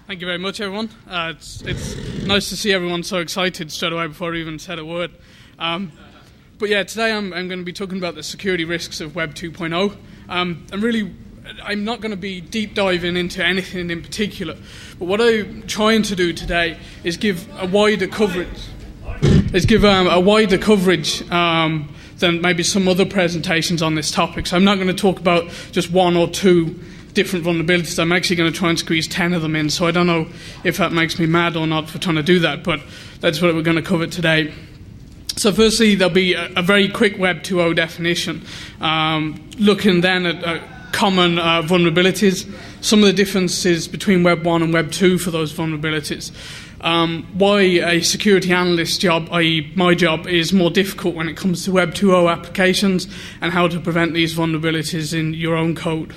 Thank you very much, everyone. It's nice to see everyone so excited straight away before I even said a word. But yeah, today I'm going to be talking about the security risks of Web 2.0. I'm not going to be deep diving into anything in particular, but what I'm trying to do today is give a wider coverage. Than maybe some other presentations on this topic. So I'm not going to talk about just one or two different vulnerabilities. I'm actually going to try and squeeze 10 of them in. So I don't know if that makes me mad or not for trying to do that, but that's what we're going to cover today. So firstly, there'll be a very quick Web 2.0 definition, looking then at common vulnerabilities, some of the differences between Web 1 and Web 2 for those vulnerabilities. Why a security analyst's job, i.e. my job, is more difficult when it comes to Web 2.0 applications and how to prevent these vulnerabilities in your own code.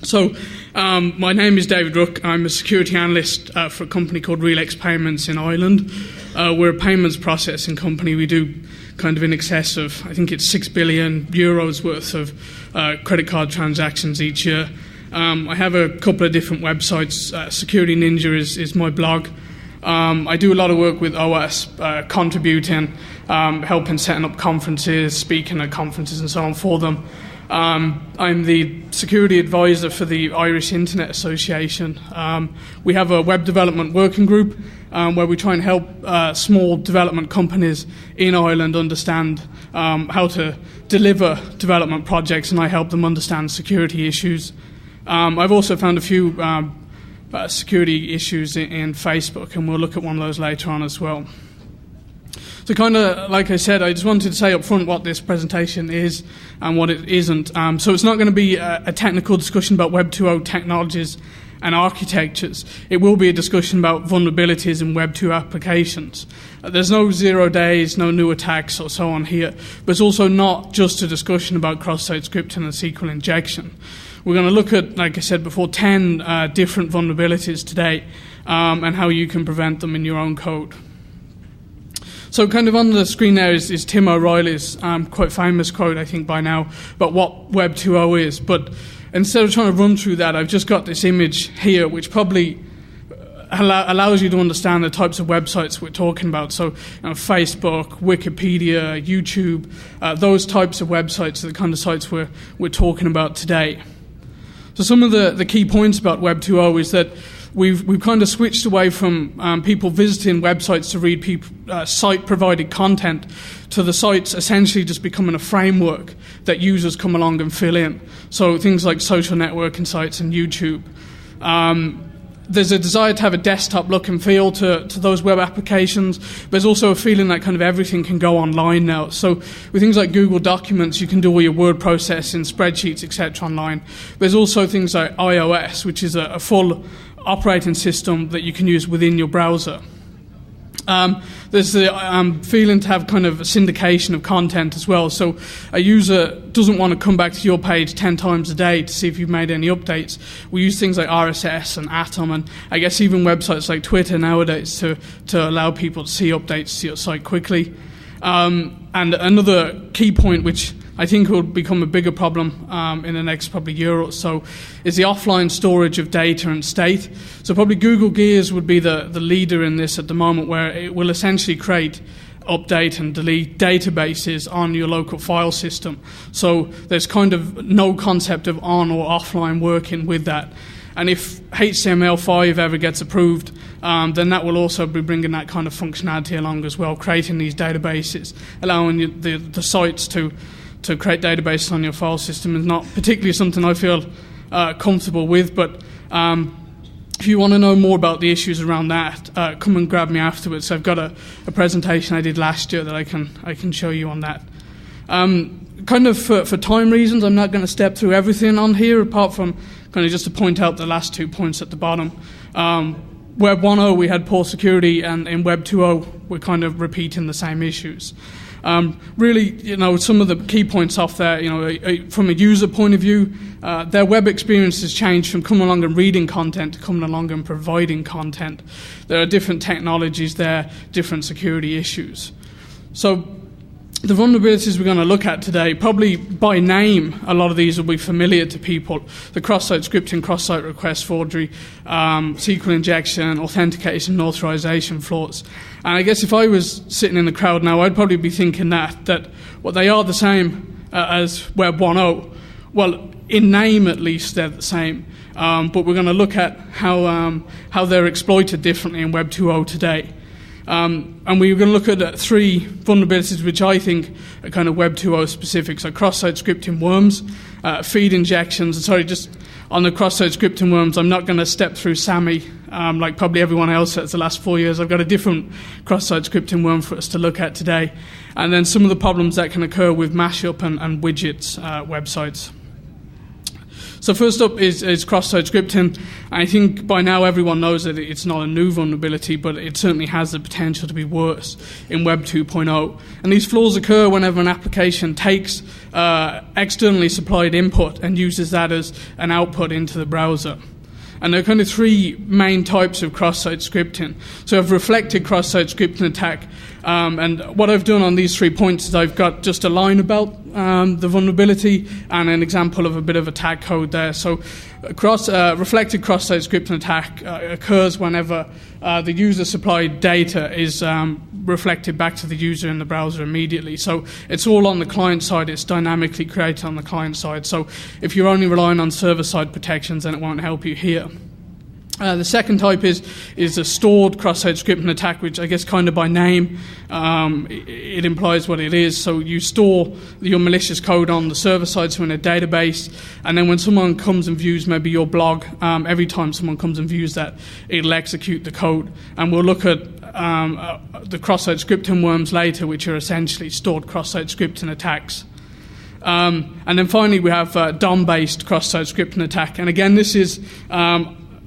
So, my name is David Rook. I'm a security analyst for a company called Relax Payments in Ireland. We're a payments processing company. We do kind of in excess of, I think it's 6 billion euros worth of credit card transactions each year. I have a couple of different websites. Security Ninja is my blog. I do a lot of work with OS, contributing, helping setting up conferences, speaking at conferences and so on for them. I'm the security advisor for the Irish Internet Association. We have a web development working group where we try and help small development companies in Ireland understand how to deliver development projects, and I help them understand security issues. I've also found a few security issues in Facebook, and we'll look at one of those later on as well. So kind of, like I said, I just wanted to say up front what this presentation is and what it isn't. So it's not going to be a technical discussion about Web 2.0 technologies and architectures. It will be a discussion about vulnerabilities in Web 2 applications. There's no 0 days, no new attacks or so on here, but it's also not just a discussion about cross-site scripting and SQL injection. We're going to look at, like I said before, 10 different vulnerabilities today and how you can prevent them in your own code. So kind of on the screen there is Tim O'Reilly's quite famous quote, I think by now, about what Web 2.0 is. But instead of trying to run through that, I've just got this image here, which probably allows you to understand the types of websites we're talking about. So Facebook, Wikipedia, YouTube, those types of websites are the kind of sites we're talking about today. So some of the key points about Web 2.0 is that we've kind of switched away from people visiting websites to read site-provided content to the sites essentially just becoming a framework that users come along and fill in. So things like social networking sites and YouTube. There's a desire to have a desktop look and feel to those web applications. There's also a feeling that kind of everything can go online now. So with things like Google Documents, you can do all your word processing, spreadsheets, etc. online. There's also things like iOS, which is a full operating system that you can use within your browser. There's the feeling to have kind of a syndication of content as well. So a user doesn't want to come back to your page 10 times a day to see if you've made any updates. We use things like RSS and Atom, and I guess even websites like Twitter nowadays to allow people to see updates to your site quickly. And another key point, which I think will become a bigger problem in the next probably year or so, is the offline storage of data and state. So probably Google Gears would be the leader in this at the moment, where it will essentially create, update and delete databases on your local file system. So there's kind of no concept of on or offline working with that. And if HTML5 ever gets approved, then that will also be bringing that kind of functionality along as well, creating these databases, allowing the sites to create databases on your file system is not particularly something I feel comfortable with, but if you want to know more about the issues around that, come and grab me afterwards. I've got a presentation I did last year that I can show you on that. Kind of for time reasons, I'm not going to step through everything on here, apart from kind of just to point out the last 2 points at the bottom. Web 1.0 we had poor security, and in Web 2.0 we're kind of repeating the same issues. Really, some of the key points off there, from a user point of view, their web experience has changed from coming along and reading content to coming along and providing content. There are different technologies there, different security issues. So the vulnerabilities we're going to look at today, probably by name, a lot of these will be familiar to people. The cross-site scripting, cross-site request forgery, SQL injection, authentication, and authorization flaws. And I guess if I was sitting in the crowd now, I'd probably be thinking that well, they are the same as Web 1.0. Well, in name at least, they're the same. But we're going to look at how they're exploited differently in Web 2.0 today. And we're going to look at 3 vulnerabilities which I think are kind of Web 2.0 specific. So cross-site scripting worms, feed injections. Sorry, just on the cross-site scripting worms, I'm not going to step through SAMI like probably everyone else has the last 4 years. I've got a different cross-site scripting worm for us to look at today. And then some of the problems that can occur with mashup and widgets websites. So first up is cross-site scripting. I think by now everyone knows that it's not a new vulnerability, but it certainly has the potential to be worse in Web 2.0. And these flaws occur whenever an application takes externally supplied input and uses that as an output into the browser. And there are kind of 3 main types of cross-site scripting. So I've reflected cross-site scripting attack. And what I've done on these 3 points is I've got just a line about the vulnerability and an example of a bit of attack code there. So reflected cross-site scripting attack occurs whenever the user-supplied data is reflected back to the user in the browser immediately. So it's all on the client side. It's dynamically created on the client side. So if you're only relying on server-side protections, then it won't help you here. The second type is a stored cross-site scripting attack, which I guess kind of by name it implies what it is. So you store your malicious code on the server side, so in a database, and then when someone comes and views maybe your blog, every time someone comes and views that, it'll execute the code. And we'll look at the cross-site scripting worms later, which are essentially stored cross-site scripting attacks. And then finally we have DOM-based cross-site scripting attack. And again, this is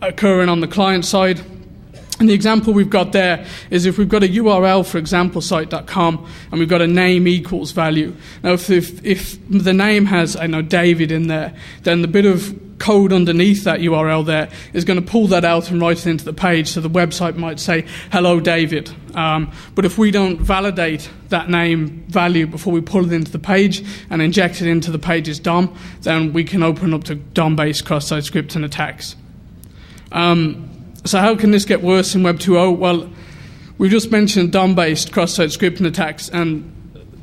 occurring on the client side. And the example we've got there is if we've got a URL for examplesite.com and we've got a name equals value. Now, if the name has, I know, David in there, then the bit of code underneath that URL there is going to pull that out and write it into the page. So the website might say, hello, David. But if we don't validate that name value before we pull it into the page and inject it into the page's DOM, then we can open up to DOM-based cross-site scripting attacks. So how can this get worse in Web 2.0? Well, we just mentioned DOM-based cross-site scripting attacks, and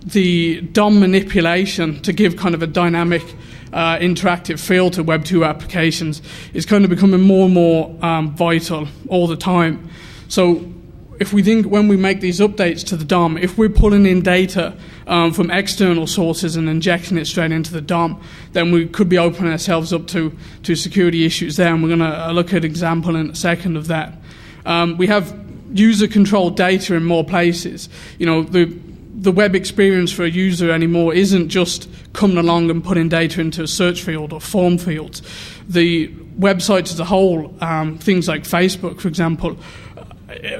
the DOM manipulation to give kind of a dynamic interactive feel to Web 2 applications is kind of becoming more and more vital all the time. So if we think when we make these updates to the DOM, if we're pulling in data from external sources and injecting it straight into the DOM, then we could be opening ourselves up to security issues there, and we're going to look at an example in a second of that. We have user-controlled data in more places. You know, the web experience for a user anymore isn't just coming along and putting data into a search field or form fields. The website as a whole, things like Facebook, for example,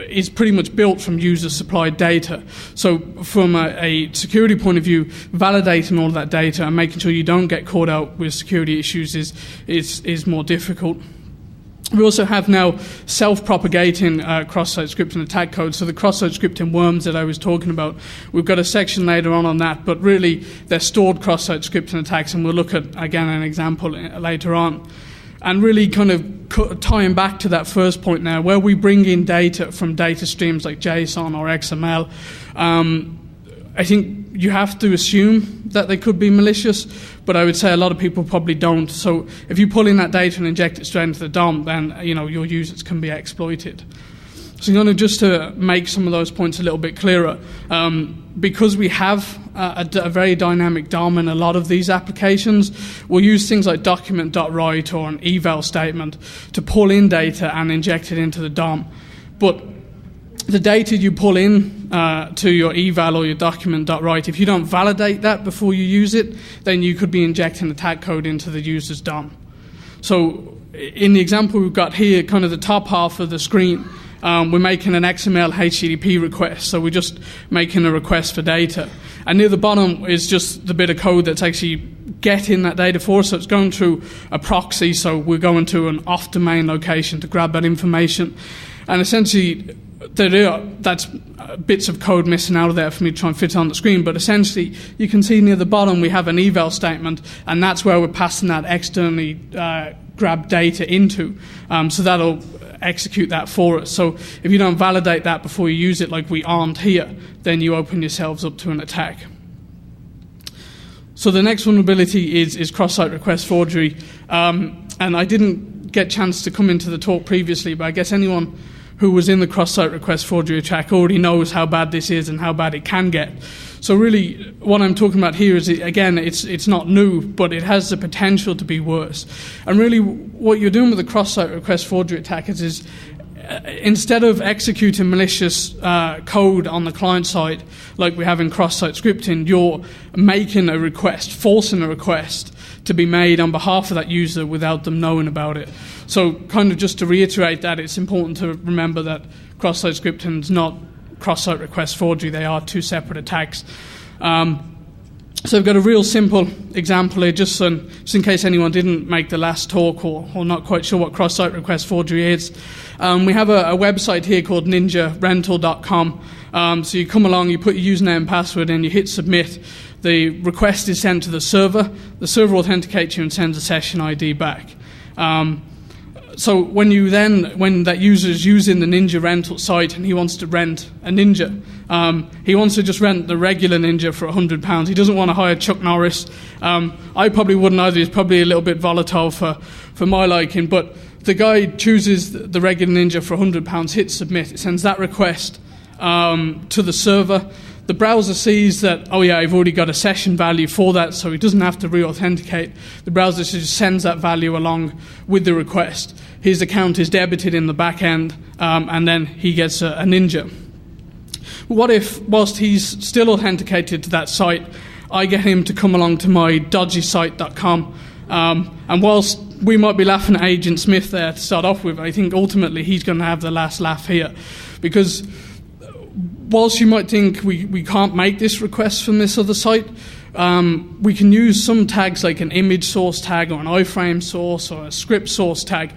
is pretty much built from user-supplied data. So from a security point of view, validating all of that data and making sure you don't get caught out with security issues is more difficult. We also have now self-propagating cross-site scripting attack code. So the cross-site scripting worms that I was talking about, we've got a section later on that, but really they're stored cross-site scripting attacks, and we'll look at, again, an example later on. And really kind of tying back to that first point now, where we bring in data from data streams like JSON or XML, I think you have to assume that they could be malicious, but I would say a lot of people probably don't. So if you pull in that data and inject it straight into the DOM, then your users can be exploited. So I'm going to just to make some of those points a little bit clearer, because we have a very dynamic DOM in a lot of these applications, we'll use things like document.write or an eval statement to pull in data and inject it into the DOM. But the data you pull in to your eval or your document.write, if you don't validate that before you use it, then you could be injecting attack code into the user's DOM. So in the example we've got here, kind of the top half of the screen, we're making an XML HTTP request, so we're just making a request for data. And near the bottom is just the bit of code that's actually getting that data for us. So it's going through a proxy, so we're going to an off-domain location to grab that information. And essentially, that's bits of code missing out of there for me to try and fit on the screen, but essentially you can see near the bottom we have an eval statement, and that's where we're passing that externally grabbed data into, so that'll execute that for us. So if you don't validate that before you use it, like we aren't here, then you open yourselves up to an attack. So the next vulnerability is cross-site request forgery, and I didn't get a chance to come into the talk previously, but I guess anyone who was in the cross-site request forgery attack already knows how bad this is and how bad it can get. So really, what I'm talking about here is, again, it's not new, but it has the potential to be worse. And really, what you're doing with the cross-site request forgery attackers is, instead of executing malicious code on the client side, like we have in cross-site scripting, you're making a request, forcing a request to be made on behalf of that user without them knowing about it. So kind of just to reiterate that, it's important to remember that cross-site scripting is not cross-site request forgery. They are two separate attacks. So we've got a real simple example here, just in case anyone didn't make the last talk or not quite sure what cross-site request forgery is. We have a website here called ninjarental.com. So you come along, you put your username and password in, you hit submit. The request is sent to the server. The server authenticates you and sends a session ID back. So when that user is using the Ninja rental site and he wants to rent a Ninja, he wants to just rent the regular Ninja for £100. He doesn't want to hire Chuck Norris. I probably wouldn't either. He's probably a little bit volatile for my liking. But the guy chooses the regular Ninja for £100, hits submit. It sends that request to the server. The browser sees that, oh yeah, I've already got a session value for that, so he doesn't have to re-authenticate. The browser just sends that value along with the request. His account is debited in the back end, and then he gets a Ninja. What if, whilst he's still authenticated to that site, I get him to come along to my dodgysite.com, and whilst we might be laughing at Agent Smith there to start off with, I think ultimately he's going to have the last laugh here, because whilst you might think we can't make this request from this other site, we can use some tags like an image source tag or an iframe source or a script source tag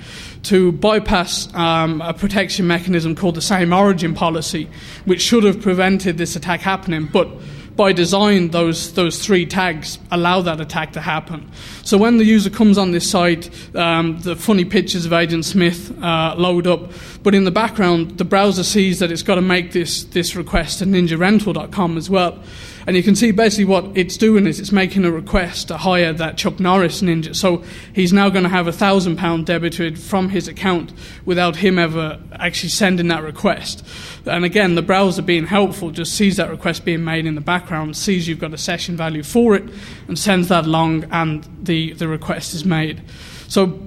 to bypass a protection mechanism called the same origin policy, which should have prevented this attack happening. But by design, those three tags allow that attack to happen. So when the user comes on this site, the funny pictures of Agent Smith load up, but in the background, the browser sees that it's got to make this request to ninjarental.com as well. And you can see basically what it's doing is it's making a request to hire that Chuck Norris Ninja. So he's now going to have £1,000 debited from his account without him ever actually sending that request. And again, the browser, being helpful, just sees that request being made in the background, sees you've got a session value for it, and sends that along, and the request is made. So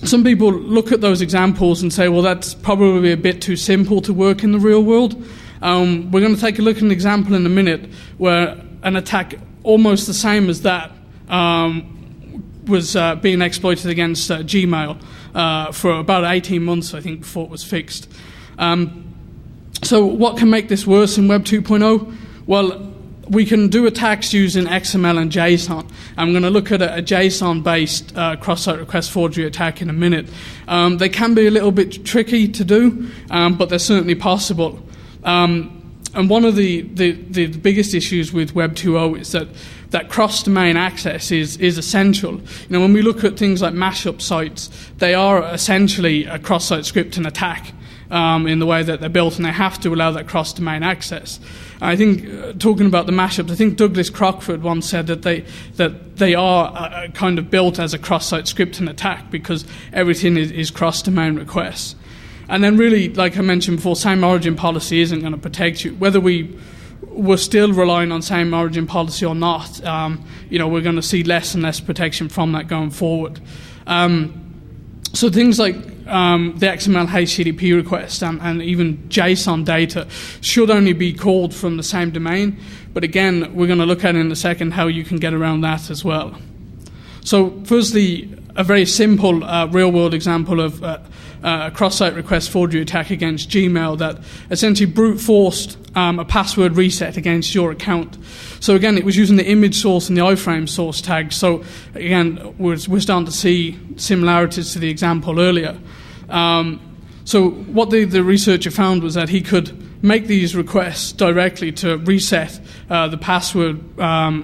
some people look at those examples and say, well, that's probably a bit too simple to work in the real world. We're going to take a look at an example in a minute where an attack almost the same as that was being exploited against Gmail for about 18 months, I think, before it was fixed. So what can make this worse in Web 2.0? Well, we can do attacks using XML and JSON. I'm going to look at a JSON-based cross-site request forgery attack in a minute. They can be a little bit tricky to do, but they're certainly possible. And one of the biggest issues with Web 2.0 is that cross-domain access is essential. You know, when we look at things like mashup sites, they are essentially a cross-site scripting attack in the way that they're built, and they have to allow that cross-domain access. I think, talking about the mashups, I think Douglas Crockford once said that they are kind of built as a cross-site scripting attack because everything is cross-domain requests. And then really, like I mentioned before, same origin policy isn't going to protect you. Whether we're still relying on same origin policy or not, we're going to see less and less protection from that going forward. So things like the XML HTTP request and even JSON data should only be called from the same domain. But again, we're going to look at in a second how you can get around that as well. So firstly, a very simple real-world example of a cross-site request forgery attack against Gmail that essentially brute-forced a password reset against your account. So again, it was using the image source and the iframe source tag. So again, we're starting to see similarities to the example earlier. So So what the researcher found was that he could make these requests directly to reset the password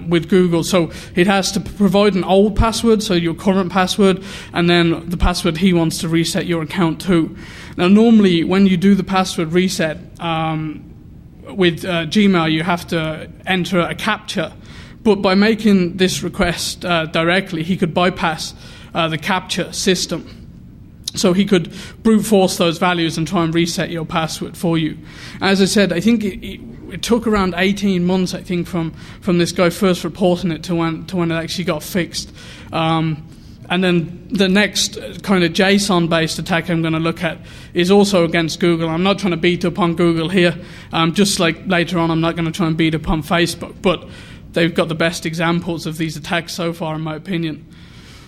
with Google. So it has to provide an old password, so your current password, and then the password he wants to reset your account to. Now, normally when you do the password reset with Gmail, you have to enter a CAPTCHA. But by making this request directly, he could bypass the CAPTCHA system. So he could brute force those values and try and reset your password for you. As I said, I think it took around 18 months, I think, from this guy first reporting it to when it actually got fixed. And then the next kind of JSON-based attack I'm going to look at is also against Google. I'm not trying to beat up on Google here. Just like later on, I'm not going to try and beat up on Facebook. But they've got the best examples of these attacks so far, in my opinion.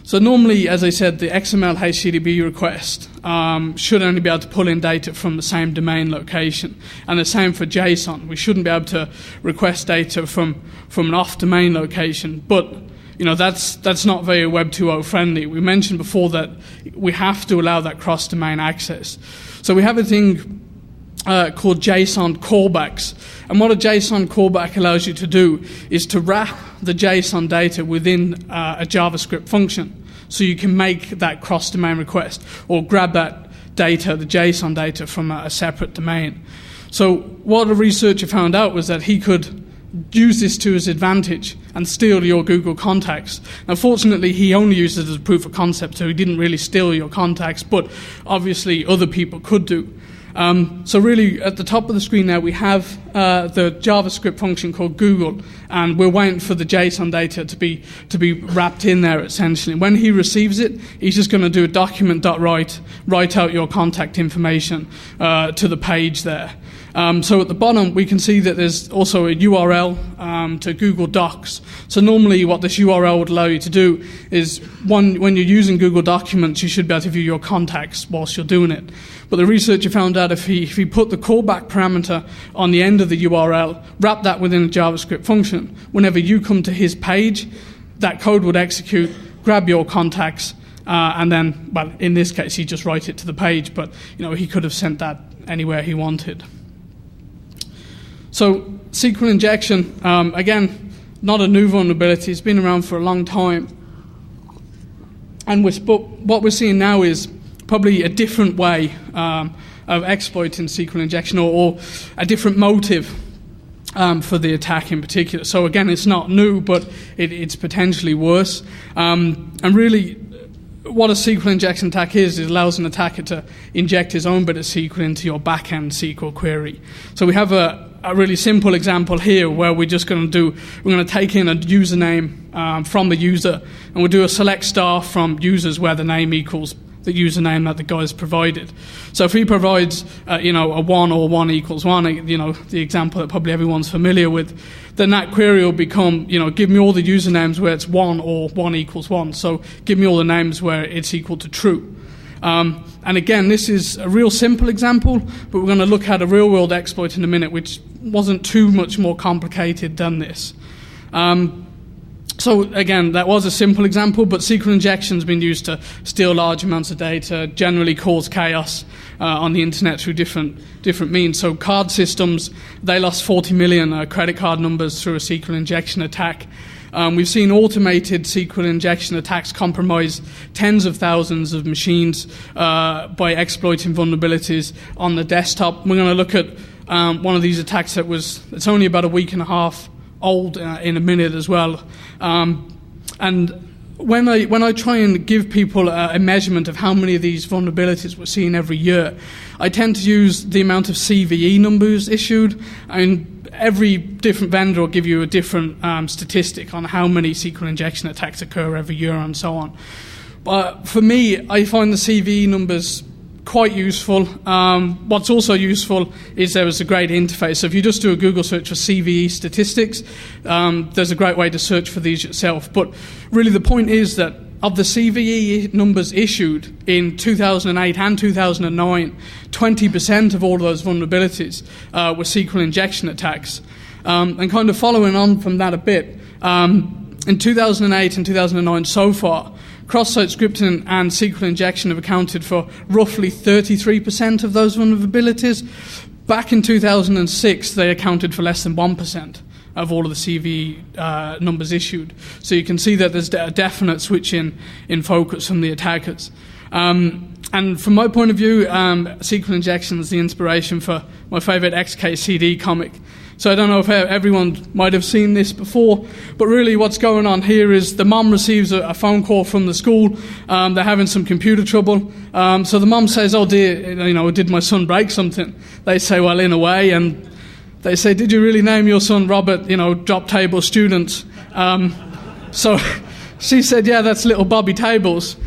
So normally, as I said, the XML HTTP request should only be able to pull in data from the same domain location. And the same for JSON. We shouldn't be able to request data from an off-domain location. But that's not very Web 2.0 friendly. We mentioned before that we have to allow that cross-domain access. So we have a thing called JSON callbacks. And what a JSON callback allows you to do is to wrap the JSON data within a JavaScript function. So you can make that cross-domain request or grab that data, the JSON data, from a separate domain. So what a researcher found out was that he could use this to his advantage and steal your Google contacts. Now, fortunately, he only used it as a proof of concept, so he didn't really steal your contacts, but obviously other people could do. So really, at the top of the screen now, we have the JavaScript function called Google, and we're waiting for the JSON data to be wrapped in there, essentially. When he receives it, he's just going to do a document.write, write out your contact information to the page there. So at the bottom, we can see that there's also a URL to Google Docs. So normally what this URL would allow you to do is, when you're using Google Documents, you should be able to view your contacts whilst you're doing it. But the researcher found out if he put the callback parameter on the end of the URL, wrap that within a JavaScript function, whenever you come to his page, that code would execute, grab your contacts, and then, well, in this case, he just write it to the page, but he could have sent that anywhere he wanted. So SQL injection, again, not a new vulnerability. It's been around for a long time. And what we're seeing now is probably a different way of exploiting SQL injection, or a different motive for the attack in particular. So again, it's not new, but it's potentially worse. And really, what a SQL injection attack is, it allows an attacker to inject his own bit of SQL into your back-end SQL query. So we have a really simple example here where we're going to take in a username from the user, and we'll do a select star from users where the name equals the username that the guy's provided. So if he provides, a 1 or 1 equals 1, the example that probably everyone's familiar with, then that query will become, give me all the usernames where it's 1 or 1 equals 1. So give me all the names where it's equal to true. And again, this is a real simple example, but we're going to look at a real-world exploit in a minute, which wasn't too much more complicated than this. So again, that was a simple example, but SQL injection's been used to steal large amounts of data, generally cause chaos on the internet through different means. So card systems, they lost 40 million credit card numbers through a SQL injection attack. We've seen automated SQL injection attacks compromise tens of thousands of machines by exploiting vulnerabilities on the desktop. We're going to look at one of these attacks it's only about a week and a half old in a minute as well. And when I try and give people a measurement of how many of these vulnerabilities we're seeing every year, I tend to use the amount of CVE numbers issued. And every different vendor will give you a different statistic on how many SQL injection attacks occur every year and so on. But for me, I find the CVE numbers quite useful. What's also useful is there is a great interface. So if you just do a Google search for CVE statistics, there's a great way to search for these yourself. But really the point is that of the CVE numbers issued in 2008 and 2009, 20% of all of those vulnerabilities were SQL injection attacks. And kind of following on from that a bit, in 2008 and 2009 so far, cross-site scripting and SQL injection have accounted for roughly 33% of those vulnerabilities. Back in 2006, they accounted for less than 1% of all of the CV numbers issued. So you can see that there's a definite switch in focus from the attackers. And from my point of view, SQL injection is the inspiration for my favourite XKCD comic. So I don't know if everyone might have seen this before, but really what's going on here is the mum receives a phone call from the school. They're having some computer trouble. So the mum says, "Oh dear, did my son break something?" They say, "Well, in a way." And they say, "Did you really name your son Robert, drop table student?" So she said, "Yeah, that's little Bobby Tables."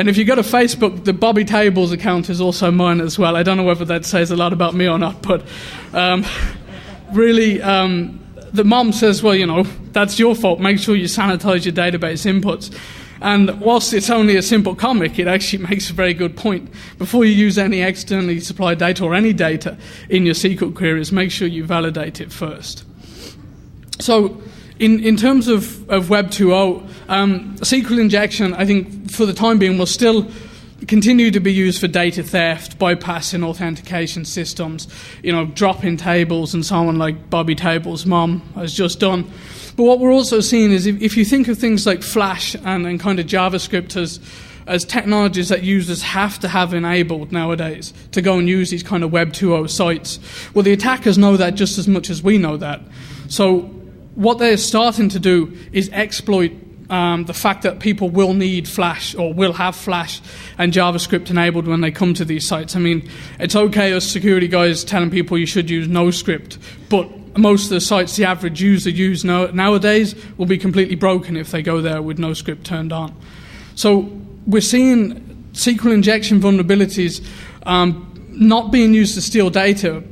And if you go to Facebook, the Bobby Tables account is also mine as well. I don't know whether that says a lot about me or not, but really, the mom says, "Well, that's your fault. Make sure you sanitize your database inputs." And whilst it's only a simple comic, it actually makes a very good point. Before you use any externally supplied data or any data in your SQL queries, make sure you validate it first. So in terms of Web 2.0, SQL injection, I think for the time being, will still continue to be used for data theft, bypassing authentication systems, drop-in tables and so on, like Bobby Tables' mom has just done. But what we're also seeing is if you think of things like Flash and kind of JavaScript as technologies that users have to have enabled nowadays to go and use these kind of Web 2.0 sites, well, the attackers know that just as much as we know that. So what they're starting to do is exploit the fact that people will need Flash or will have Flash and JavaScript enabled when they come to these sites. I mean, it's okay as security guys telling people you should use NoScript, but most of the sites the average user uses nowadays will be completely broken if they go there with NoScript turned on. So we're seeing SQL injection vulnerabilities not being used to steal data,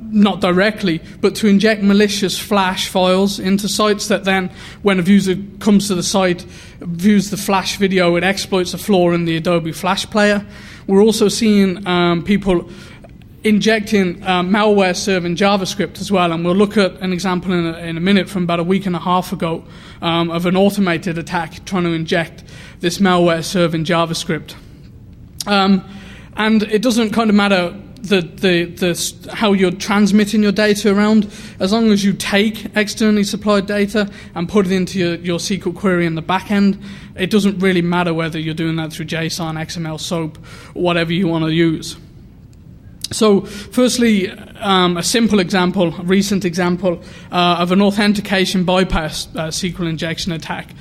not directly, but to inject malicious Flash files into sites that then, when a user comes to the site, views the Flash video, it exploits a flaw in the Adobe Flash player. We're also seeing people injecting malware serving JavaScript as well, and we'll look at an example in a minute from about a week and a half ago of an automated attack trying to inject this malware serving JavaScript. And it doesn't kind of matter how you're transmitting your data around, as long as you take externally supplied data and put it into your SQL query in the back end. It doesn't really matter whether you're doing that through JSON, XML, SOAP, or whatever you want to use. So firstly, a simple example, a recent example of an authentication bypass SQL injection attack.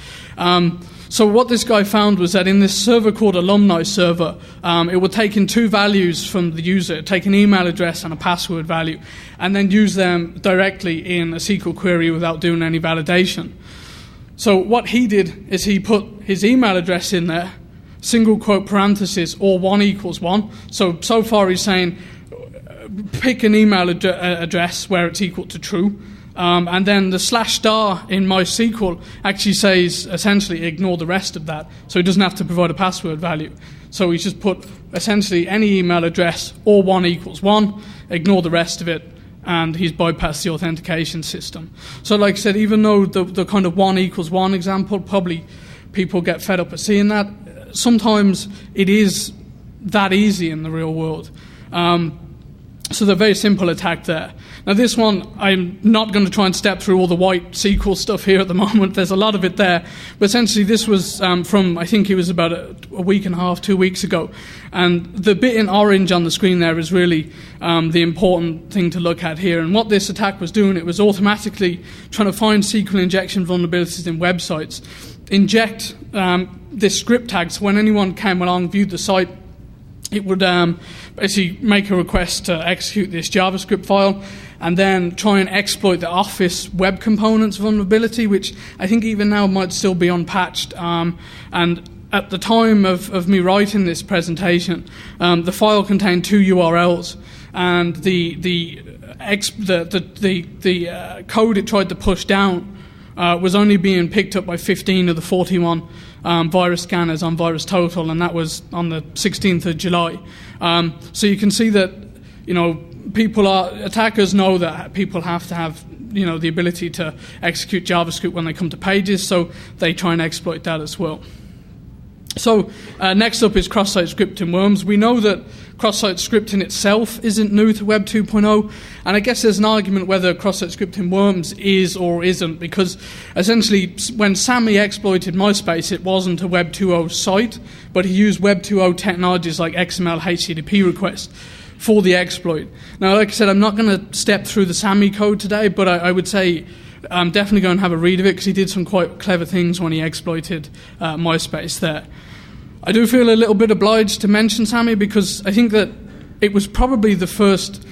So what this guy found was that in this server called Alumni Server, it would take in two values from the user, take an email address and a password value, and then use them directly in a SQL query without doing any validation. So what he did is he put his email address in there, single quote parenthesis, or 1 equals 1. So far he's saying pick an email address where it's equal to true. And then the /* in MySQL actually says essentially ignore the rest of that, so he doesn't have to provide a password value. So he's just put essentially any email address or 1 equals 1, ignore the rest of it, and he's bypassed the authentication system. So like I said, even though the kind of 1 equals 1 example, probably people get fed up of seeing that, sometimes it is that easy in the real world. So the very simple attack there. Now this one, I'm not going to try and step through all the white SQL stuff here at the moment. There's a lot of it there. But essentially this was from, I think it was about a week and a half, 2 weeks ago. And the bit in orange on the screen there is really the important thing to look at here. And what this attack was doing, it was automatically trying to find SQL injection vulnerabilities in websites, inject this script tag, so when anyone came along, viewed the site, it would basically make a request to execute this JavaScript file and then try and exploit the Office web components vulnerability, which I think even now might still be unpatched. And at the time of me writing this presentation, the file contained 2 URLs, and the code it tried to push down was only being picked up by 15 of the 41 virus scanners on VirusTotal, and that was on the 16th of July. So you can see that, attackers know that people have to have the ability to execute JavaScript when they come to pages, so they try and exploit that as well. So next up is cross-site scripting worms. We know that cross-site scripting itself isn't new to Web 2.0, and I guess there's an argument whether cross-site scripting worms is or isn't, because essentially when Sammy exploited MySpace, it wasn't a Web 2.0 site, but he used Web 2.0 technologies like XML HTTP requests for the exploit. Now, like I said, I'm not going to step through the Sammy code today, but I would say I'm definitely going to have a read of it, because he did some quite clever things when he exploited MySpace there. I do feel a little bit obliged to mention Sammy, because I think that it was probably the first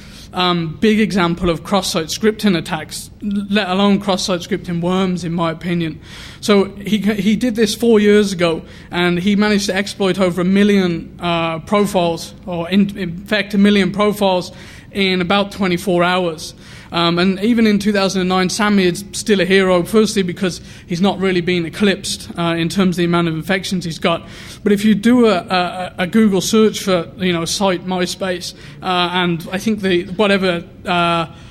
big example of cross-site scripting attacks, let alone cross-site scripting worms, in my opinion. So he did this 4 years ago, and he managed to exploit over 1 million profiles, or infect 1 million profiles in about 24 hours. And even in 2009, Sammy is still a hero, firstly because he's not really been eclipsed in terms of the amount of infections he's got. But if you do a Google search for, site MySpace, and I think whatever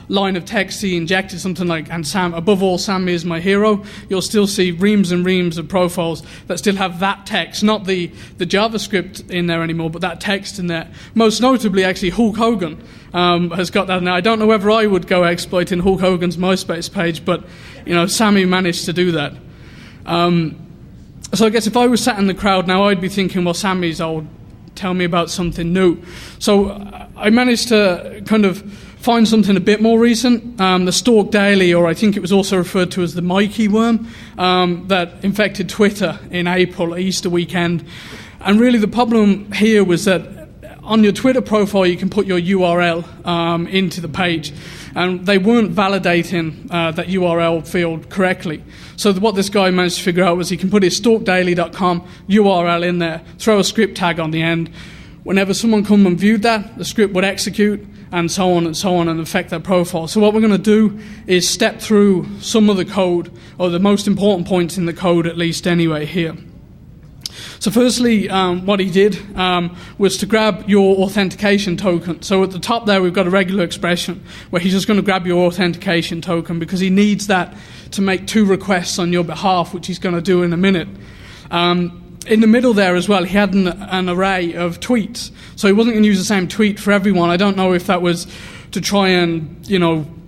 line of text he injected, something like, and above all, Sammy is my hero, you'll still see reams and reams of profiles that still have that text, not the JavaScript in there anymore, but that text in there. Most notably, actually, Hulk Hogan has got that now. I don't know whether I would go exploiting Hulk Hogan's MySpace page, but Sammy managed to do that. So I guess if I was sat in the crowd now, I'd be thinking, well, Sammy's old, tell me about something new. So I managed to kind of find something a bit more recent, the Stalk Daily, or I think it was also referred to as the Mikey worm, that infected Twitter in April, Easter weekend. And really the problem here was that on your Twitter profile, you can put your URL into the page, and they weren't validating that URL field correctly. So what this guy managed to figure out was he can put his stalkdaily.com URL in there, throw a script tag on the end. Whenever someone come and viewed that, the script would execute, and so on, and affect their profile. So what we're going to do is step through some of the code, or the most important points in the code at least anyway here. So firstly, what he did was to grab your authentication token. So at the top there, we've got a regular expression where he's just going to grab your authentication token, because he needs that to make 2 requests on your behalf, which he's going to do in a minute. In the middle there as well, he had an array of tweets. So he wasn't going to use the same tweet for everyone. I don't know if that was to try and,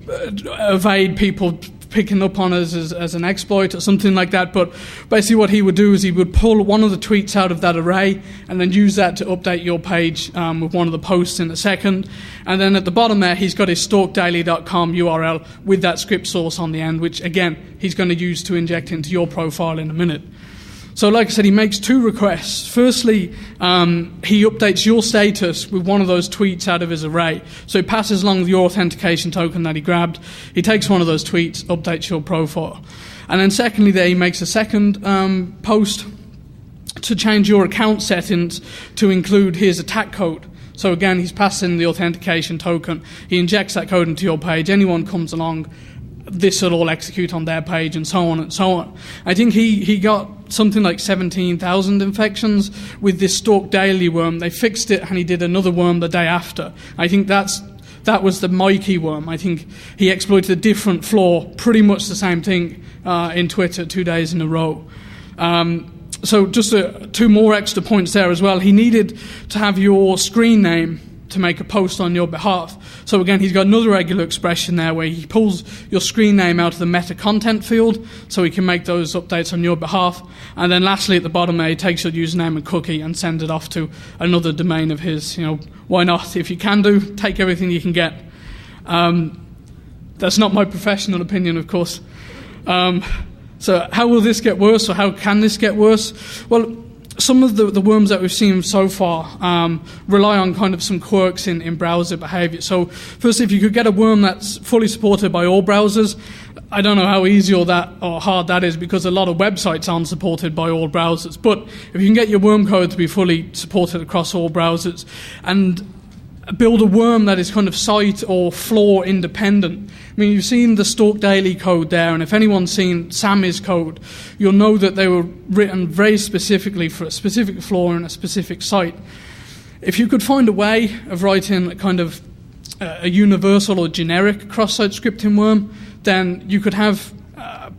evade people picking up on us as an exploit or something like that. But basically what he would do is he would pull one of the tweets out of that array and then use that to update your page with one of the posts in a second. And then at the bottom there, he's got his stalkdaily.com URL with that script source on the end, which, again, he's going to use to inject into your profile in a minute. So like I said, he makes 2 requests. Firstly, he updates your status with one of those tweets out of his array. So he passes along your authentication token that he grabbed. He takes one of those tweets, updates your profile. And then secondly there, he makes a second post to change your account settings to include his attack code. So again, he's passing the authentication token. He injects that code into your page. Anyone comes along, this will all execute on their page, and so on and so on. I think he got something like 17,000 infections with this Stalk Daily worm. They fixed it, and he did another worm the day after. I think that was the Mikey worm. I think he exploited a different flaw, pretty much the same thing in Twitter 2 days in a row. So just 2 more extra points there as well. He needed to have your screen name to make a post on your behalf. So again, he's got another regular expression there where he pulls your screen name out of the meta content field so he can make those updates on your behalf. And then lastly at the bottom there, he takes your username and cookie and sends it off to another domain of his. Why not? If you can take everything you can get. That's not my professional opinion, of course. So how will this get worse, or how can this get worse? Well, some of the worms that we've seen so far rely on kind of some quirks in browser behavior. So firstly, if you could get a worm that's fully supported by all browsers, I don't know how easy or hard that is, because a lot of websites aren't supported by all browsers. But if you can get your worm code to be fully supported across all browsers and build a worm that is kind of site or flaw independent. I mean, you've seen the Stalk Daily code there, and if anyone's seen Sammy's code, you'll know that they were written very specifically for a specific flaw in a specific site. If you could find a way of writing a kind of a universal or generic cross-site scripting worm then you could have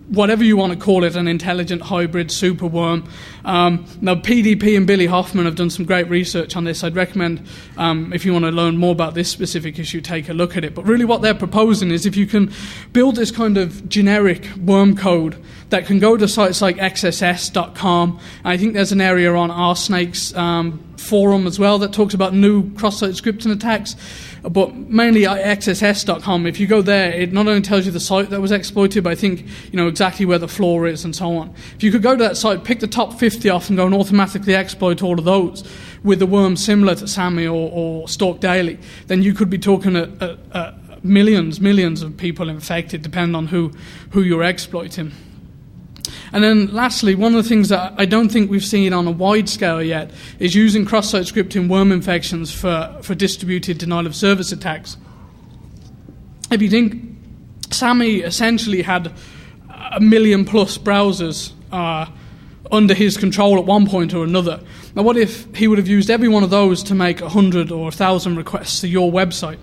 whatever you want to call it, an intelligent hybrid superworm. Now, PDP and Billy Hoffman have done some great research on this. I'd recommend, if you want to learn more about this specific issue, take a look at it. But really what they're proposing is if you can build this kind of generic worm code that can go to sites like XSS.com. I think there's an area on RSnake's forum as well that talks about new cross-site scripting attacks. But mainly XSS.com, if you go there, it not only tells you the site that was exploited, but I think exactly where the flaw is and so on. If you could go to that site, pick the top 50 off and go and automatically exploit all of those with a worm similar to SAMI or Stalk Daily, then you could be talking millions of people infected, depending on who you're exploiting. And then lastly, one of the things that I don't think we've seen on a wide scale yet is using cross-site scripting worm infections for distributed denial of service attacks. If you think SAMI essentially had 1 million plus browsers under his control at one point or another. Now what if he would have used every one of those to make 100 or 1,000 requests to your website?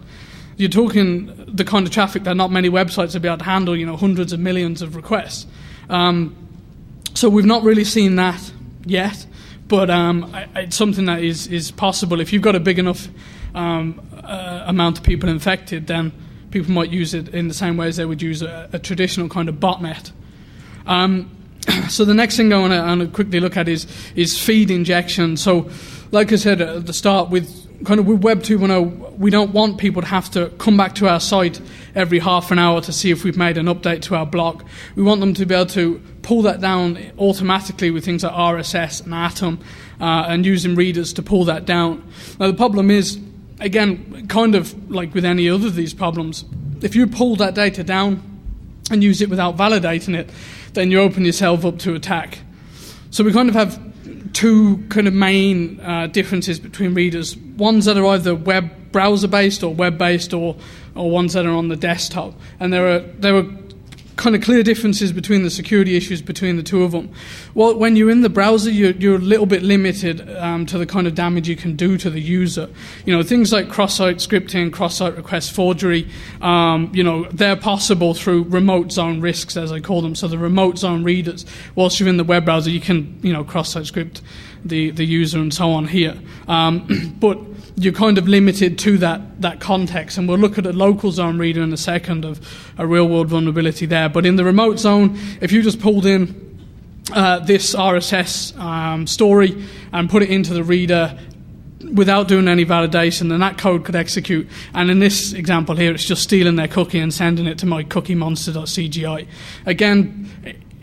You're talking the kind of traffic that not many websites would be able to handle, hundreds of millions of requests. So we've not really seen that yet, but it's something that is possible. If you've got a big enough amount of people infected, then people might use it in the same way as they would use a traditional kind of botnet. So the next thing I want to quickly look at is feed injection. So, like I said at the start, with Web 2.0, we don't want people to have to come back to our site every half an hour to see if we've made an update to our blog. We want them to be able to pull that down automatically with things like RSS and Atom and using readers to pull that down. Now, the problem is, again, kind of like with any other of these problems, if you pull that data down and use it without validating it, then you open yourself up to attack. So we kind of have two kind of main differences between readers. Ones that are either web browser-based or web-based, or ones that are on the desktop. And there are kind of clear differences between the security issues between the two of them. Well, when you're in the browser, you're a little bit limited to the kind of damage you can do to the user. Things like cross-site scripting, cross-site request forgery, they're possible through remote zone risks, as I call them. So the remote zone readers, whilst you're in the web browser, you can, cross-site script the user and so on here. But you're kind of limited to that context, and we'll look at a local zone reader in a second of a real-world vulnerability there. But in the remote zone, if you just pulled in this RSS story and put it into the reader without doing any validation, then that code could execute. And in this example here, it's just stealing their cookie and sending it to my cookiemonster.cgi. Again,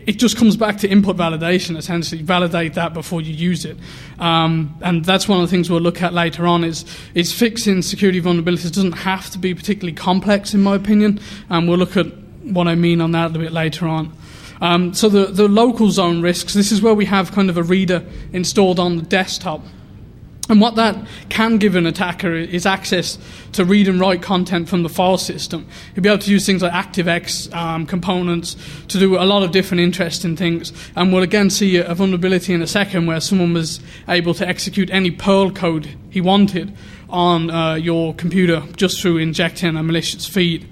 it just comes back to input validation, essentially. Validate that before you use it. And that's one of the things we'll look at later on is fixing security vulnerabilities doesn't have to be particularly complex, in my opinion. And we'll look at what I mean on that a little bit later on. So the local zone risks, this is where we have kind of a reader installed on the desktop. And what that can give an attacker is access to read and write content from the file system. You'll be able to use things like ActiveX components to do a lot of different interesting things. And we'll again see a vulnerability in a second where someone was able to execute any Perl code he wanted on your computer just through injecting a malicious feed.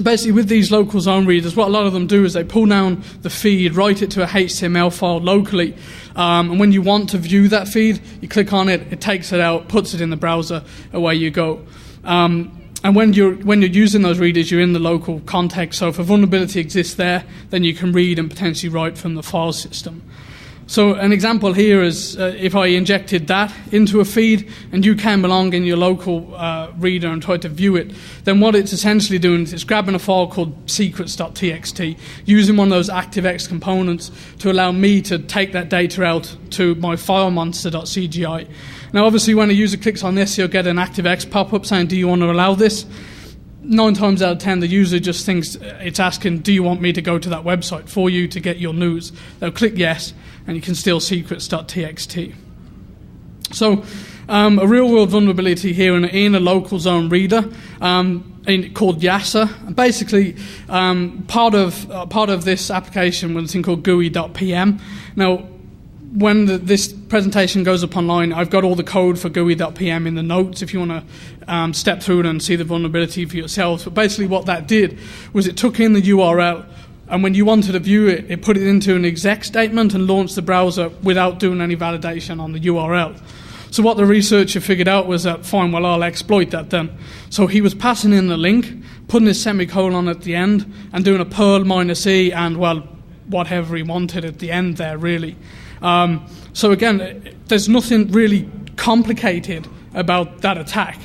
Basically, with these local zone readers, what a lot of them do is they pull down the feed, write it to a HTML file locally, and when you want to view that feed, you click on it, it takes it out, puts it in the browser, away you go. And when you're using those readers, you're in the local context, so if a vulnerability exists there, then you can read and potentially write from the file system. So an example here is if I injected that into a feed and you came along in your local reader and tried to view it, then what it's essentially doing is it's grabbing a file called secrets.txt, using one of those ActiveX components to allow me to take that data out to my filemonster.cgi. Now, obviously, when a user clicks on this, you'll get an ActiveX pop-up saying, do you want to allow this? 9 times out of 10, the user just thinks it's asking, do you want me to go to that website for you to get your news? They'll click yes, and you can steal secrets.txt. So a real-world vulnerability here in a local zone reader called YASA. Basically, part of this application was a thing called GUI.pm. Now, when this presentation goes up online, I've got all the code for GUI.pm in the notes if you want to step through it and see the vulnerability for yourselves. But basically what that did was it took in the URL, and when you wanted to view it, it put it into an exec statement and launched the browser without doing any validation on the URL. So what the researcher figured out was that, fine, well, I'll exploit that then. So he was passing in the link, putting his semicolon at the end, and doing a Perl -e and, well, whatever he wanted at the end there, really. So again, there's nothing really complicated about that attack.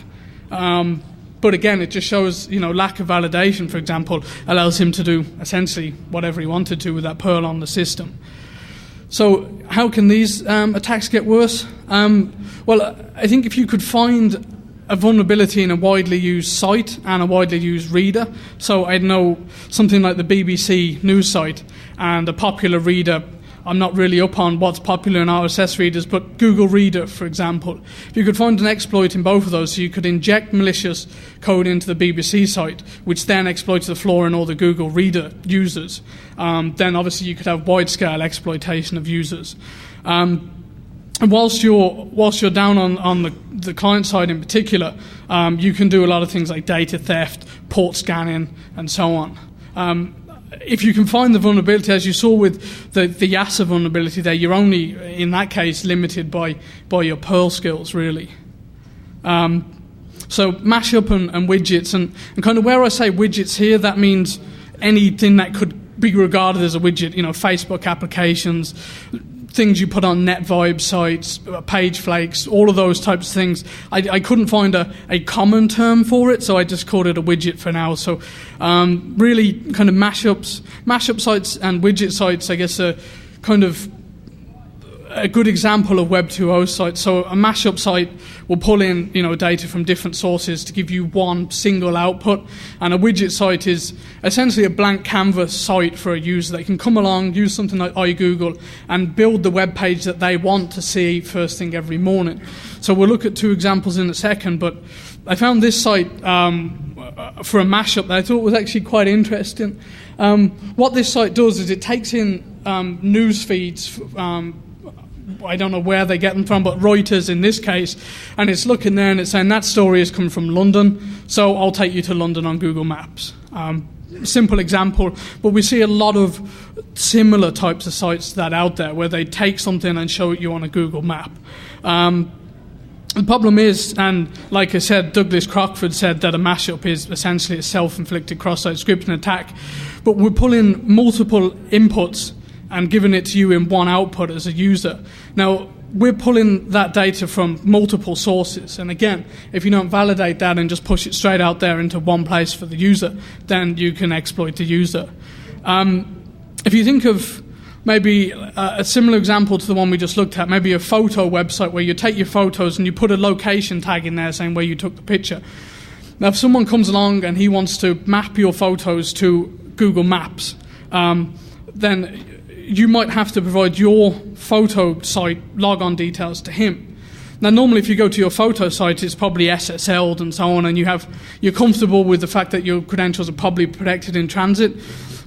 But again, it just shows, lack of validation, for example, allows him to do essentially whatever he wanted to with that Perl on the system. So how can these attacks get worse? Well, I think if you could find a vulnerability in a widely used site and a widely used reader, so I know something like the BBC news site and a popular reader, I'm not really up on what's popular in RSS readers, but Google Reader, for example. If you could find an exploit in both of those, so you could inject malicious code into the BBC site, which then exploits the flaw in all the Google Reader users, then obviously you could have wide-scale exploitation of users. And whilst you're down on the client side in particular, you can do a lot of things like data theft, port scanning, and so on. If you can find the vulnerability, as you saw with the YASA vulnerability there, you're only, in that case, limited by your Perl skills, really. So mashup and widgets, and kind of where I say widgets here, that means anything that could be regarded as a widget, Facebook applications, things you put on NetVibe sites, page flakes, all of those types of things. I couldn't find a common term for it, so I just called it a widget for now. So really kind of mashup sites and widget sites, I guess, are kind of a good example of Web 2.0 sites. So a mashup site will pull in data from different sources to give you one single output, and a widget site is essentially a blank canvas site for a user. They can come along, use something like iGoogle, and build the web page that they want to see first thing every morning. So we'll look at two examples in a second, but I found this site for a mashup that I thought was actually quite interesting. What this site does is it takes in news feeds, I don't know where they get them from, but Reuters in this case, and it's looking there and it's saying that story is coming from London, so I'll take you to London on Google Maps. Simple example, but we see a lot of similar types of sites that out there where they take something and show it you on a Google map. The problem is, and like I said, Douglas Crockford said that a mashup is essentially a self-inflicted cross-site scripting attack, but we're pulling multiple inputs and giving it to you in one output as a user. Now, we're pulling that data from multiple sources, and again, if you don't validate that and just push it straight out there into one place for the user, then you can exploit the user. If you think of maybe a similar example to the one we just looked at, maybe a photo website where you take your photos and you put a location tag in there saying where you took the picture. Now, if someone comes along and he wants to map your photos to Google Maps, then you might have to provide your photo site logon details to him. Now, normally if you go to your photo site, it's probably SSL'd and so on, and you're comfortable with the fact that your credentials are probably protected in transit.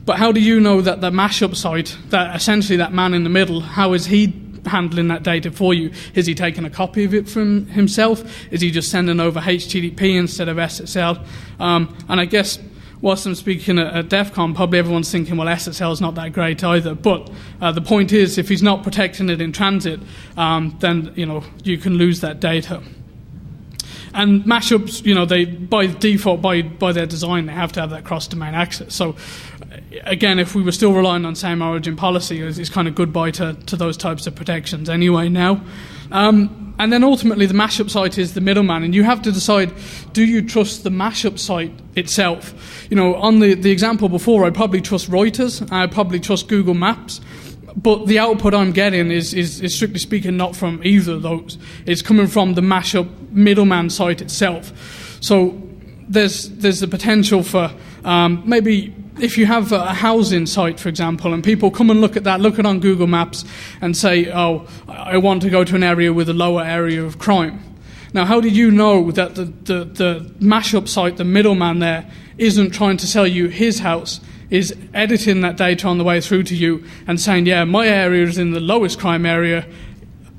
But how do you know that the mashup site, that essentially that man in the middle, how is he handling that data for you? Is he taking a copy of it from himself? Is he just sending over HTTP instead of SSL? And I guess whilst I'm speaking at DEFCON, probably everyone's thinking, well, SSL is not that great either. But the point is, if he's not protecting it in transit, then you can lose that data. And mashups, they by default, by their design, they have to have that cross-domain access. So again, if we were still relying on same origin policy, it's kind of goodbye to those types of protections anyway now. And then ultimately the mashup site is the middleman, and you have to decide, do you trust the mashup site itself? On the example before, I'd probably trust Reuters, I'd probably trust Google Maps, but the output I'm getting is strictly speaking not from either of those. It's coming from the mashup middleman site itself. So there's the potential for maybe if you have a housing site, for example, and people come and look at it on Google Maps and say, oh, I want to go to an area with a lower area of crime. Now, how do you know that the mashup site, the middleman there, isn't trying to sell you his house is editing that data on the way through to you and saying, yeah, my area is in the lowest crime area,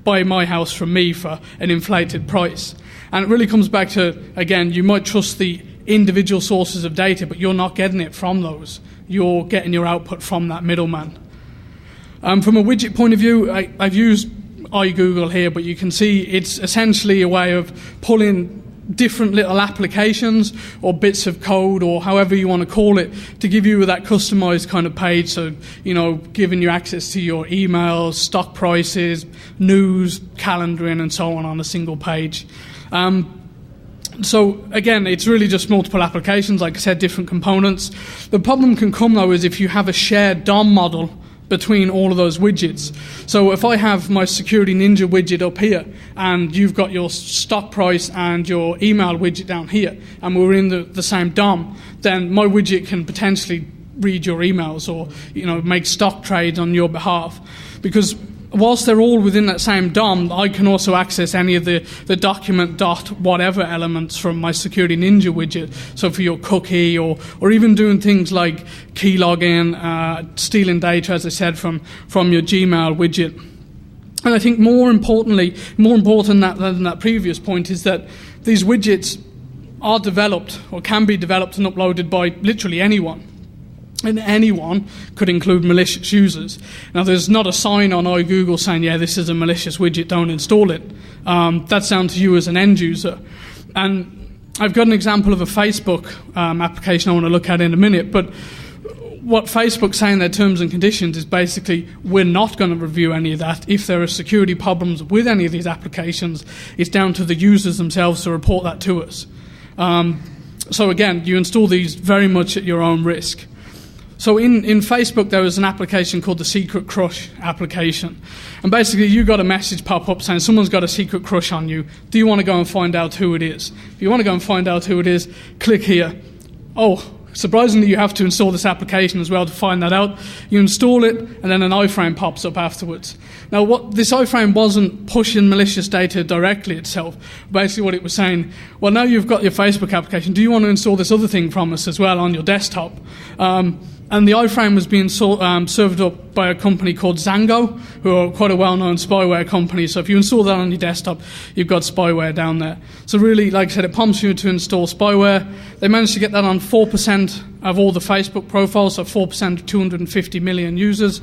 buy my house from me for an inflated price. And it really comes back to, again, you might trust the individual sources of data, but you're not getting it from those. You're getting your output from that middleman. From a widget point of view, I've used iGoogle here, but you can see it's essentially a way of pulling different little applications or bits of code or however you want to call it to give you that customized kind of page. So, giving you access to your emails, stock prices, news, calendaring, and so on a single page. So again, it's really just multiple applications, like I said, different components. The problem can come, though, is if you have a shared DOM model between all of those widgets. So if I have my Security Ninja widget up here, and you've got your stock price and your email widget down here, and we're in the same DOM, then my widget can potentially read your emails or make stock trades on your behalf. Because whilst they're all within that same DOM, I can also access any of the document dot whatever elements from my Security Ninja widget. So for your cookie or even doing things like key login, stealing data, as I said, from your Gmail widget. And I think more important than that previous point is that these widgets are developed or can be developed and uploaded by literally anyone. And anyone could include malicious users. Now, there's not a sign on iGoogle saying, yeah, this is a malicious widget, don't install it. That's down to you as an end user. And I've got an example of a Facebook application I want to look at in a minute, but what Facebook's saying in their terms and conditions is basically we're not going to review any of that. If there are security problems with any of these applications, it's down to the users themselves to report that to us. So again, you install these very much at your own risk. So in Facebook, there was an application called the Secret Crush application. And basically, you got a message pop up saying someone's got a secret crush on you. Do you want to go and find out who it is? If you want to go and find out who it is, click here. Oh, surprisingly, you have to install this application as well to find that out. You install it, and then an iframe pops up afterwards. Now, this iframe wasn't pushing malicious data directly itself. Basically, what it was saying, well, now you've got your Facebook application, do you want to install this other thing from us as well on your desktop? And the iframe was being served up by a company called Zango, who are quite a well-known spyware company. So if you install that on your desktop, you've got spyware down there. So really, like I said, it prompts you to install spyware. They managed to get that on 4% of all the Facebook profiles, so 4% of 250 million users.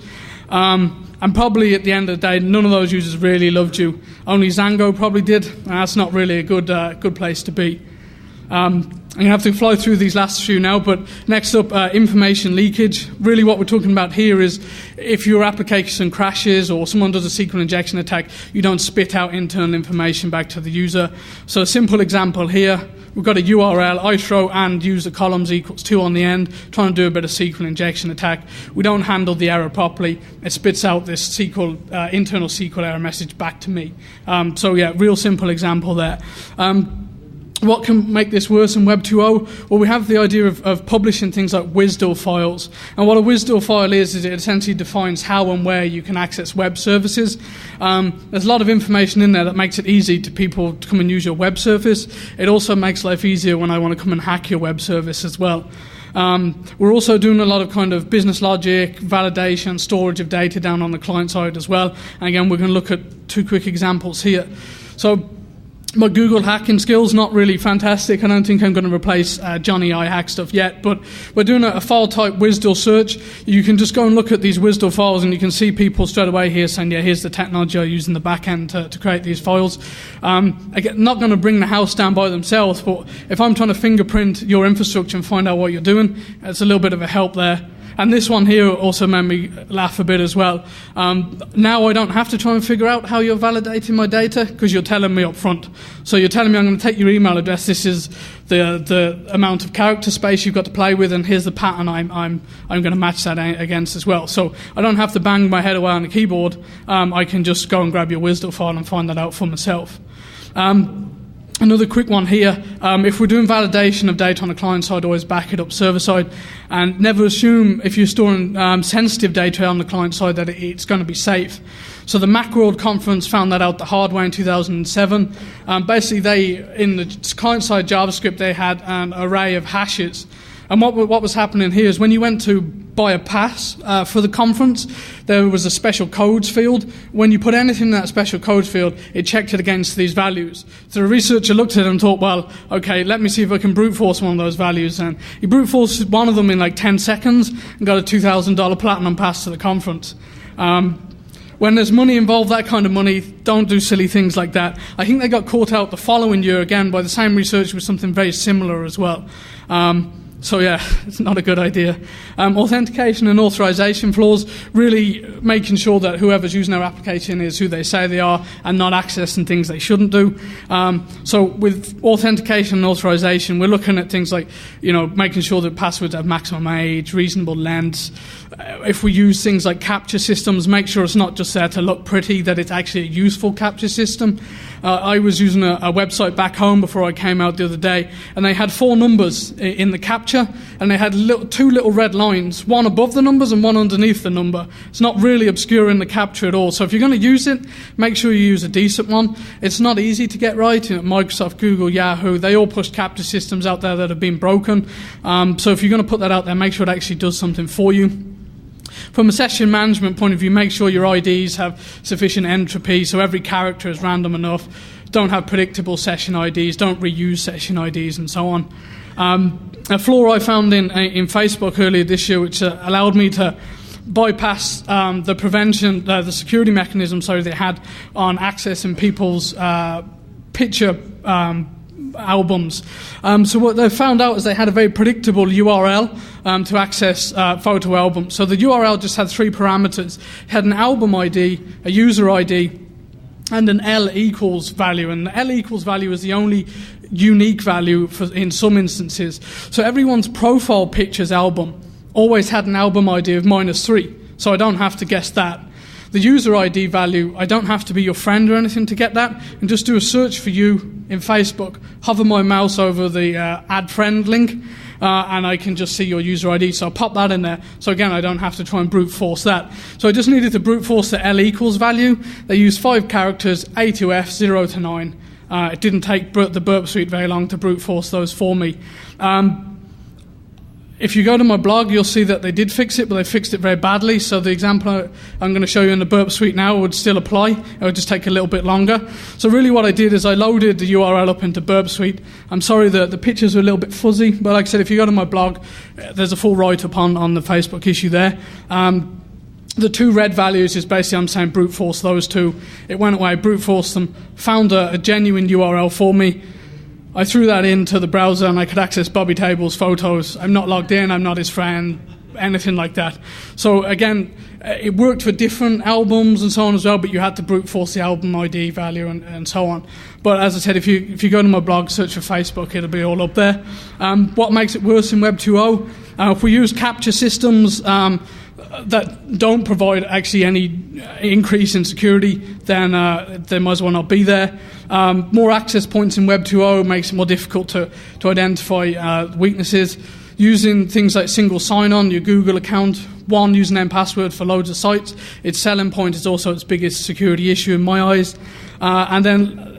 And probably at the end of the day, none of those users really loved you. Only Zango probably did. And that's not really a good place to be. I'm going to have to fly through these last few now, but next up, information leakage. Really what we're talking about here is if your application crashes or someone does a SQL injection attack, you don't spit out internal information back to the user. So a simple example here, we've got a URL, I throw and user columns equals 2 on the end, trying to do a bit of SQL injection attack. We don't handle the error properly. It spits out this internal SQL error message back to me. So yeah, real simple example there. What can make this worse in Web 2.0? Well, we have the idea of publishing things like WSDL files. And what a WSDL file is it essentially defines how and where you can access web services. There's a lot of information in there that makes it easy to people to come and use your web service. It also makes life easier when I want to come and hack your web service as well. We're also doing a lot of kind of business logic, validation, storage of data down on the client side as well. And again, we're going to look at 2 quick examples here. So my Google hacking skills, not really fantastic. I don't think I'm going to replace Johnny iHack stuff yet, but we're doing a file type WSDL search. You can just go and look at these WSDL files and you can see people straight away here saying, yeah, here's the technology I use in the back end to create these files. Again, not going to bring the house down by themselves, but if I'm trying to fingerprint your infrastructure and find out what you're doing, it's a little bit of a help there. And this one here also made me laugh a bit as well. Now I don't have to try and figure out how you're validating my data because you're telling me up front. So you're telling me I'm going to take your email address, this is the amount of character space you've got to play with, and here's the pattern I'm going to match that against as well. So I don't have to bang my head away on the keyboard. I can just go and grab your WSDL file and find that out for myself. Another quick one here, if we're doing validation of data on the client side, always back it up server side, and never assume if you're storing sensitive data on the client side that it's going to be safe. So the Macworld conference found that out the hard way in 2007. Basically, in the client side JavaScript, they had an array of hashes. And what was happening here is when you went to buy a pass for the conference, there was a special codes field. When you put anything in that special codes field, it checked it against these values. So the researcher looked at it and thought, well, okay, let me see if I can brute force one of those values. And he brute forced one of them in like 10 seconds and got a $2,000 platinum pass to the conference. When there's money involved, that kind of money, don't do silly things like that. I think they got caught out the following year again by the same research with something very similar as well. So yeah, it's not a good idea. Authentication and authorization flaws, really making sure that whoever's using our application is who they say they are and not accessing things they shouldn't do. So with authentication and authorization, we're looking at things like, making sure that passwords have maximum age, reasonable lengths. If we use things like capture systems, make sure it's not just there to look pretty, that it's actually a useful capture system. I was using a website back home before I came out the other day, and they had 4 numbers in the capture, and they had 2 little red lines, one above the numbers and one underneath the number. It's not really obscuring the capture at all. So if you're going to use it, make sure you use a decent one. It's not easy to get right. Microsoft, Google, Yahoo, they all push capture systems out there that have been broken. So if you're going to put that out there, make sure it actually does something for you. From a session management point of view, make sure your IDs have sufficient entropy, so every character is random enough. Don't have predictable session IDs, don't reuse session IDs, and so on. A flaw I found in Facebook earlier this year, which allowed me to bypass the prevention, the security mechanism, they had on accessing people's picture albums. So what they found out is they had a very predictable URL to access photo albums. So the URL just had 3 parameters. It had an album ID, a user ID, and an L equals value. And the L equals value is the only unique value in some instances. So everyone's profile pictures album always had an album ID of -3. So I don't have to guess that. The user ID value, I don't have to be your friend or anything to get that, and just do a search for you in Facebook, hover my mouse over the add friend link, and I can just see your user ID. So I'll pop that in there. So again, I don't have to try and brute force that. So I just needed to brute force the L equals value. They used 5 characters, A to F, 0 to 9. It didn't take the Burp Suite very long to brute force those for me. If you go to my blog, you'll see that they did fix it, but they fixed it very badly. So the example I'm going to show you in the Burp Suite now would still apply. It would just take a little bit longer. So really what I did is I loaded the URL up into Burp Suite. I'm sorry that the pictures are a little bit fuzzy, but like I said, if you go to my blog, there's a full write-up on the Facebook issue there. The 2 red values is basically I'm saying brute force those 2. It went away, brute forced them, found a genuine URL for me. I threw that into the browser and I could access Bobby Table's photos. I'm not logged in, I'm not his friend, anything like that. So again, it worked for different albums and so on as well, but you had to brute force the album ID value and so on. But as I said, if you go to my blog, search for Facebook, it'll be all up there. What makes it worse in Web 2.0? If we use capture systems that don't provide actually any increase in security, then they might as well not be there. More access points in Web 2.0 makes it more difficult to identify weaknesses. Using things like single sign-on, your Google account, one username password for loads of sites. Its selling point is also its biggest security issue in my eyes. And then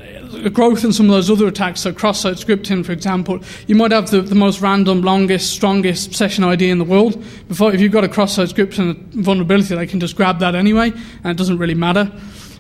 growth in some of those other attacks, so cross-site scripting, for example. You might have the most random, longest, strongest session ID in the world. If you've got a cross-site scripting vulnerability, they can just grab that anyway, and it doesn't really matter.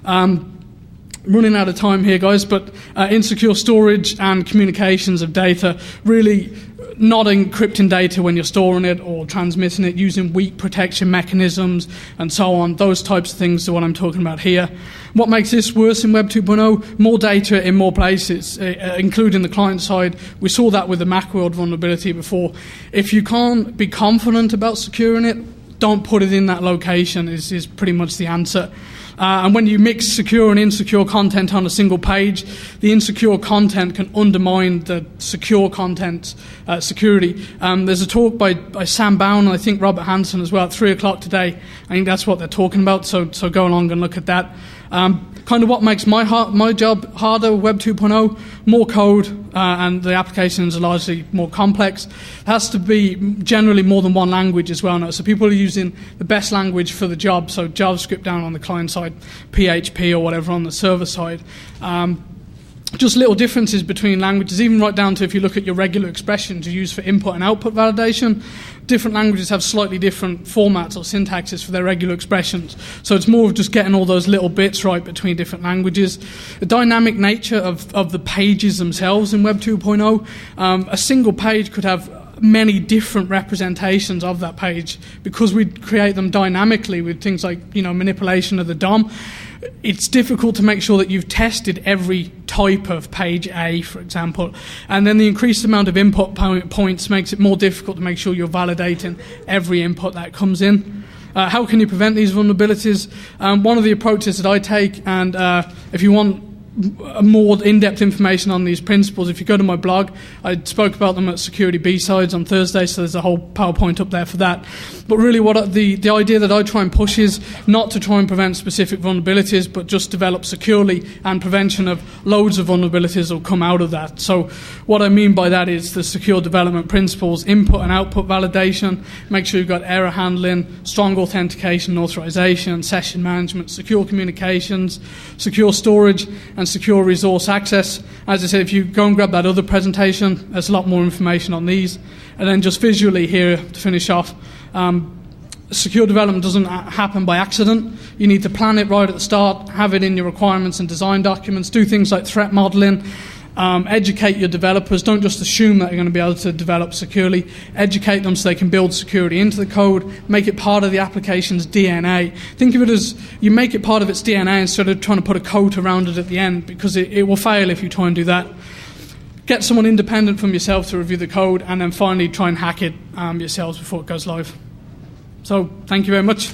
Running out of time here, guys, but insecure storage and communications of data, really not encrypting data when you're storing it or transmitting it, using weak protection mechanisms and so on. Those types of things are what I'm talking about here. What makes this worse in Web 2.0? More data in more places, including the client side. We saw that with the Macworld vulnerability before. If you can't be confident about securing it, don't put it in that location is pretty much the answer. And when you mix secure and insecure content on a single page, the insecure content can undermine the secure content security. There's a talk by Sam Bowen and I think Robert Hansen as well at 3 o'clock today. I think that's what they're talking about, so go along and look at that. Kind of what makes my job harder, Web 2.0, more code, and the applications are largely more complex. It has to be generally more than one language as well now. So people are using the best language for the job, so JavaScript down on the client side, PHP or whatever on the server side. just little differences between languages, even right down to if you look at your regular expressions you use for input and output validation. Different languages have slightly different formats or syntaxes for their regular expressions. So it's more of just getting all those little bits right between different languages. The dynamic nature of the pages themselves in Web 2.0, a single page could have many different representations of that page because we create them dynamically with things like, manipulation of the DOM. It's difficult to make sure that you've tested every type of page A, for example, and then the increased amount of input points makes it more difficult to make sure you're validating every input that comes in. How can you prevent these vulnerabilities? One of the approaches that I take, and if you want more in-depth information on these principles, if you go to my blog, I spoke about them at Security B-Sides on Thursday, so there's a whole PowerPoint up there for that. But really the idea that I try and push is not to try and prevent specific vulnerabilities, but just develop securely, and prevention of loads of vulnerabilities will come out of that. So what I mean by that is the secure development principles: input and output validation, make sure you've got error handling, strong authentication and authorization, session management, secure communications, secure storage, and secure resource access. As I said, if you go and grab that other presentation, there's a lot more information on these. And then just visually here to finish off, secure development doesn't happen by accident. You need to plan it right at the start, have it in your requirements and design documents, do things like threat modeling, educate your developers. Don't just assume that you're going to be able to develop securely. Educate them so they can build security into the code, make it part of the application's DNA. Think of it as you make it part of its DNA instead of trying to put a coat around it at the end, because it will fail if you try and do that. Get someone independent from yourself to review the code, and then finally try and hack it yourselves before it goes live. So thank you very much.